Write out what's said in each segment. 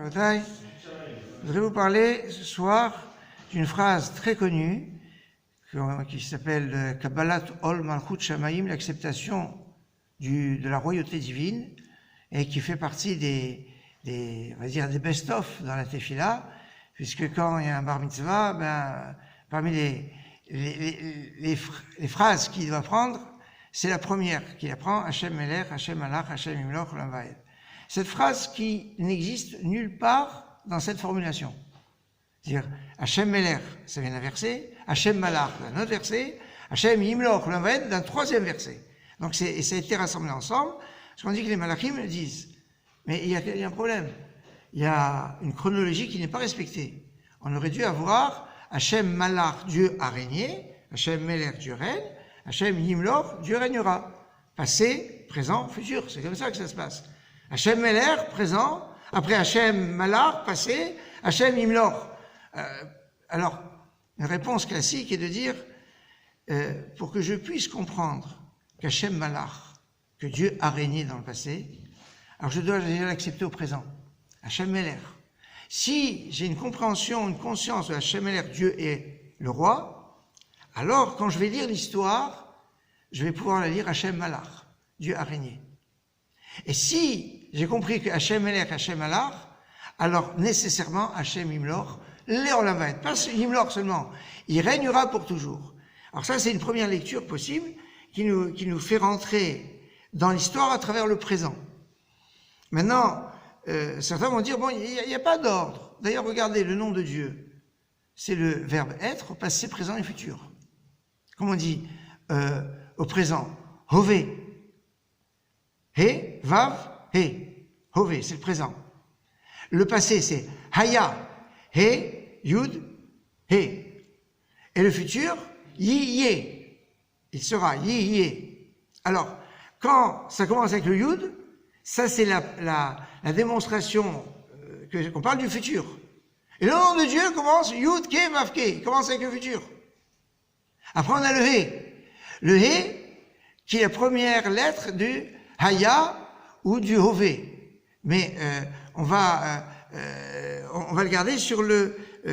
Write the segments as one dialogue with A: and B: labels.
A: Je voudrais vous parler ce soir d'une phrase très connue qui s'appelle Kabbalat Ol Malchut Shamayim, l'acceptation de la royauté divine, et qui fait partie des best-of dans la Tefila, puisque quand il y a un bar mitzvah, parmi les phrases qu'il doit prendre, c'est la première qu'il apprend, Hashem Melech, Hashem Malach, Hashem Imloch, Olam Vaed. Cette phrase qui n'existe nulle part dans cette formulation. C'est-à-dire, Hashem Melech, ça vient d'un verset, Hashem Malach d'un autre verset, Hashem Imloch, Olam Vaed d'un troisième verset. Donc ça a été rassemblé ensemble, parce qu'on dit que les Malachim le disent. Mais il y a un problème. Il y a une chronologie qui n'est pas respectée. On aurait dû avoir Hashem Malach, Dieu a régné, Hashem Melech, Dieu règne, Hashem Yimloch, Dieu régnera. Passé, présent, futur. C'est comme ça que ça se passe. Hashem Melech, présent, après Hashem Malach, passé, Hashem Yimloch. Alors, une réponse classique est de dire, pour que je puisse comprendre qu'Hashem Malach, que Dieu a régné dans le passé, alors je dois déjà l'accepter au présent. Hashem Melech. Si j'ai une compréhension, une conscience de Hashem Melech, Dieu est le roi, alors quand je vais lire l'histoire, je vais pouvoir la lire Hashem Malach, Dieu a régné. Et si j'ai compris que Hashem Melech, Hashem Malach, alors nécessairement Hashem Yimloch, Léolam Vaed, pas Yimloch seulement, il régnera pour toujours. Alors ça c'est une première lecture possible qui nous fait rentrer dans l'histoire à travers le présent. Maintenant, certains vont dire, bon, il n'y a pas d'ordre. D'ailleurs, regardez, le nom de Dieu, c'est le verbe être, au passé, présent et futur. Comme on dit au présent, hové. He, vav, he. Hové, c'est le présent. Le passé, c'est haya. He, yud, he. Et le futur, yi, ye. Il sera yi, ye. Alors, quand ça commence avec le yud, ça c'est la démonstration qu'on parle du futur. Et le nom de Dieu commence yud, ke, vav, ke. Il commence avec le futur. Après on a le he. Le he, qui est la première lettre du haya ou du hové. Mais on va le garder sur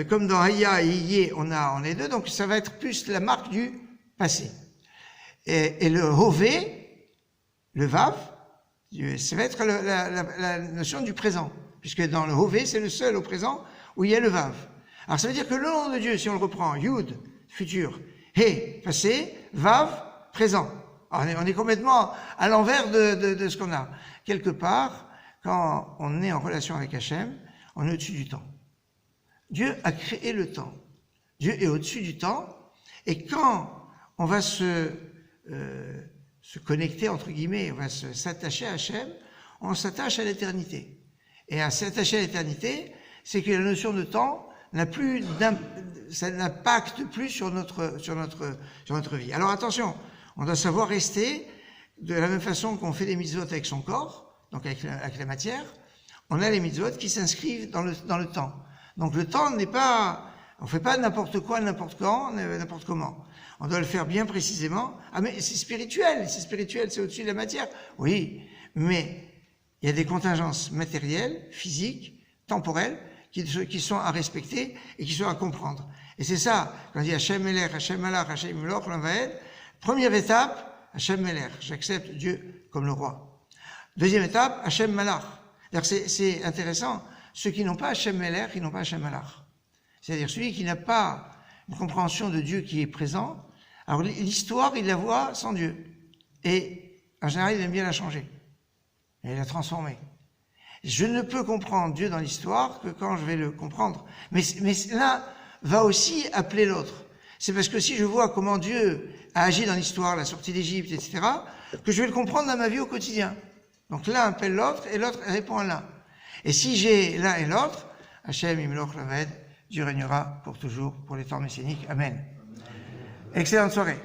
A: comme dans haya et yé, on a deux, donc ça va être plus la marque du passé. Et le hové, le vav, ça va être la notion du présent, puisque dans le hové, c'est le seul au présent où il y a le vav. Alors ça veut dire que le nom de Dieu, si on le reprend, yud, futur, he, passé, vav, présent. Alors on est complètement à l'envers de ce qu'on a. Quelque part, quand on est en relation avec Hachem, on est au-dessus du temps. Dieu a créé le temps. Dieu est au-dessus du temps, et quand on va se connecter, entre guillemets, on va s'attacher à Hachem, on s'attache à l'éternité. Et à s'attacher à l'éternité, c'est que la notion de temps ça n'impacte plus sur notre vie. Alors attention, on doit savoir rester de la même façon qu'on fait des mitzvot avec son corps, donc avec la matière, on a les mitzvot qui s'inscrivent dans le temps. Donc le temps n'est pas, on fait pas n'importe quoi, n'importe quand, n'importe comment. On doit le faire bien précisément. Ah mais c'est spirituel, c'est au-dessus de la matière. Oui, mais il y a des contingences matérielles, physiques, temporelles, qui sont à respecter et qui sont à comprendre. Et c'est ça, quand on dit Hashem Melech, Hashem Malach, Hashem Imloch, Olam Vaed, première étape, Hashem Melech, j'accepte Dieu comme le roi. Deuxième étape, Hashem Malach. C'est intéressant, ceux qui n'ont pas Hashem Melech, ils n'ont pas Hashem Malach. C'est-à-dire celui qui n'a pas une compréhension de Dieu qui est présent, alors l'histoire, il la voit sans Dieu. Et en général, il aime bien la changer. Et la transformer. Je ne peux comprendre Dieu dans l'histoire que quand je vais le comprendre. Mais l'un va aussi appeler l'autre. C'est parce que si je vois comment Dieu a agi dans l'histoire, la sortie d'Égypte, etc., que je vais le comprendre dans ma vie au quotidien. Donc l'un appelle l'autre et l'autre répond à l'un. Et si j'ai l'un et l'autre, Hashem Yimloch Olam Vaed, Dieu régnera pour toujours, pour les temps messianiques. Amen. Excellente soirée.